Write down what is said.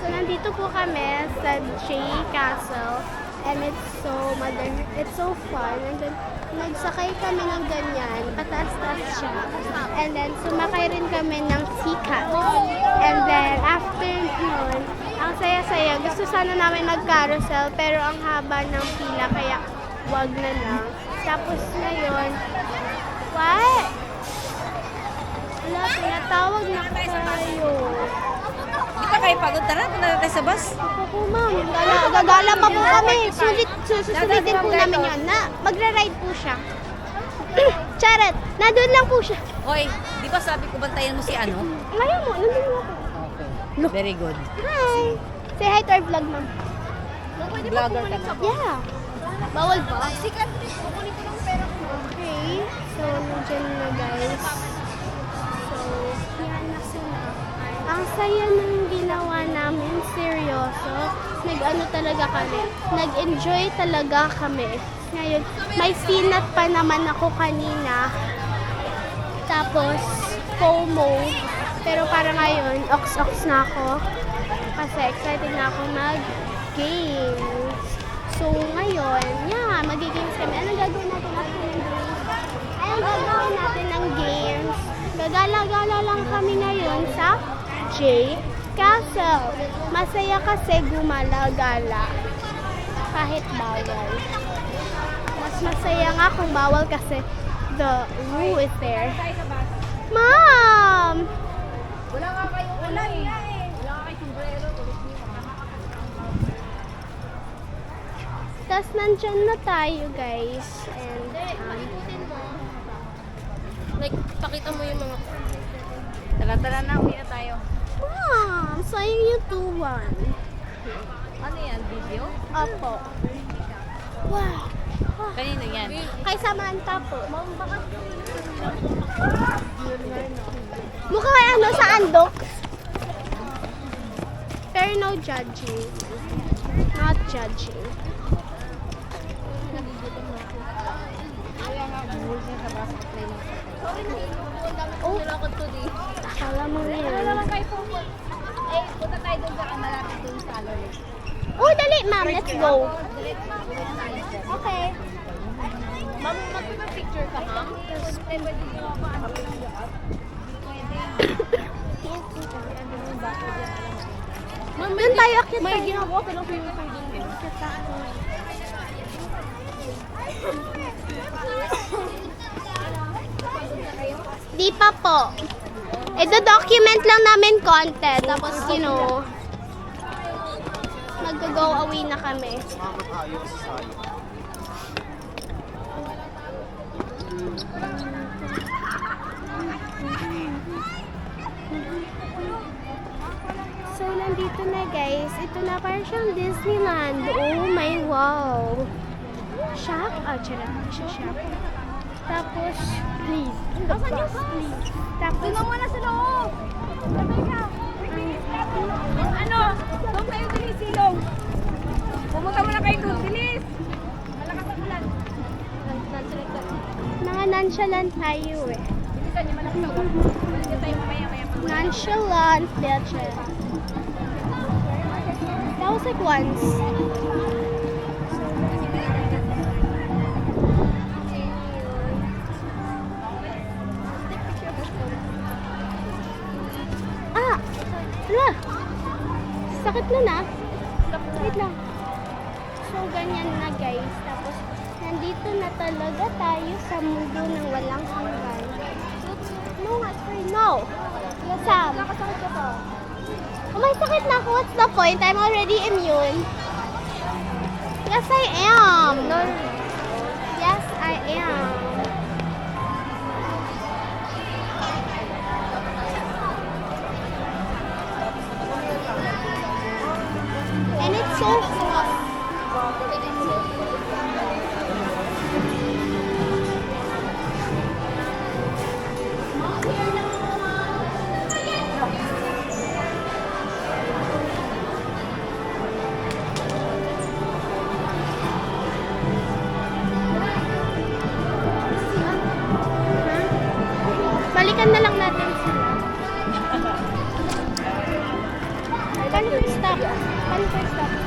So, nandito po kami sa J Castle. And it's so modern. It's so fun. And then, nagsakay kami ng ganyan. Pataas-taas siya. And then, sumakay rin kami ng sikat. And then, after nun, ang saya-saya. Gusto sana namin nag-carousel, pero ang haba ng pila, kaya wag na lang. Tapos ngayon, what? Wala, pinatawag na kayo. Di ba kayo pagod? Tara, punta na tayo sa bus. Opo, ma'am. Gagala pa po kami. Susunodin po namin yun. Magra-ride po siya. Charet, nandun lang po siya. Hoy, di ba sabi ko bantayan mo si ano? Ngayon mo, nandun mo ako. Very good. Hi! Say hi to our vlog, ma'am. Vlogger ka na. Yeah. Bawal ba? Sikat. Kukunin ko ng pera ko. Okay. So, nandiyan na guys. So, yan na sila. Ang saya ng ginawa namin. Seryoso. Nag-ano talaga kami. Nag-enjoy talaga kami. Ngayon, may sinat pa naman ako kanina. Tapos, FOMO. Pero para ngayon, ox na ako. Kasi excited na ako mag-games. So, ngayon, yeah, mag-games kami. Anong gagawin natin after ng games? Anong gagawin natin ng games? Gagala-gala lang kami ngayon sa J Castle. Masaya kasi gumala-gala. Kahit bawal. Mas masaya nga kung bawal kasi the rule is there. Mom! Wala nga kayo. Wala nga eh. Wala nga kayo sombrero. Tapos nandyan na tayo guys. And, like, pakita mo yung mga... Tara na, uwi na tayo. Mom! Sayang yung 2-1. Ano yan, video? Opo. Wow! Kanino yan? Kay Samantha po. Mukha kay ano sa andok. Pero no judging. Not judging. Oh, kala mo rin. Eh, punta tayo doon sa malapit doon sa Alloy. Oh, dali ma'am. Let's go. Okay. Ma'am, magpipicture ka, ma'am? Doon tayo akit. May ginagawa ka lang yung Akit ako. Di pa po. Ito-document lang namin content. Tapos, you know, mag-go away na kami. So, nandito na guys. Ito na parang siyang Disneyland. Oh my wow. Shop? Oh, charot. Siya shop. Tapos, please. Asan yung please? Tapos, Doon muna sa loob! Ano? Doon kayo bilis silong. Pumunta muna kayo doon, bilis! Malakas ang ulan. mga nonchalant tayo eh. Bilisan niyo, malakas ang ulan. Balik tayo mamaya-maya. Nonchalant, bitches. That was like once. Ah! Hala! Sakit na na. Wait lang. So, ganyan na guys. Tapos, nandito na talaga tayo sa mundo ng walang hanggan. No, not for no. Sam. Oh, may sakit na ako. What's the point? I'm already immune. Yes, I am. No. Yes, I am. And it's so fun. Balikan na lang natin sila. Paano po yung stop? Paano po yung stop?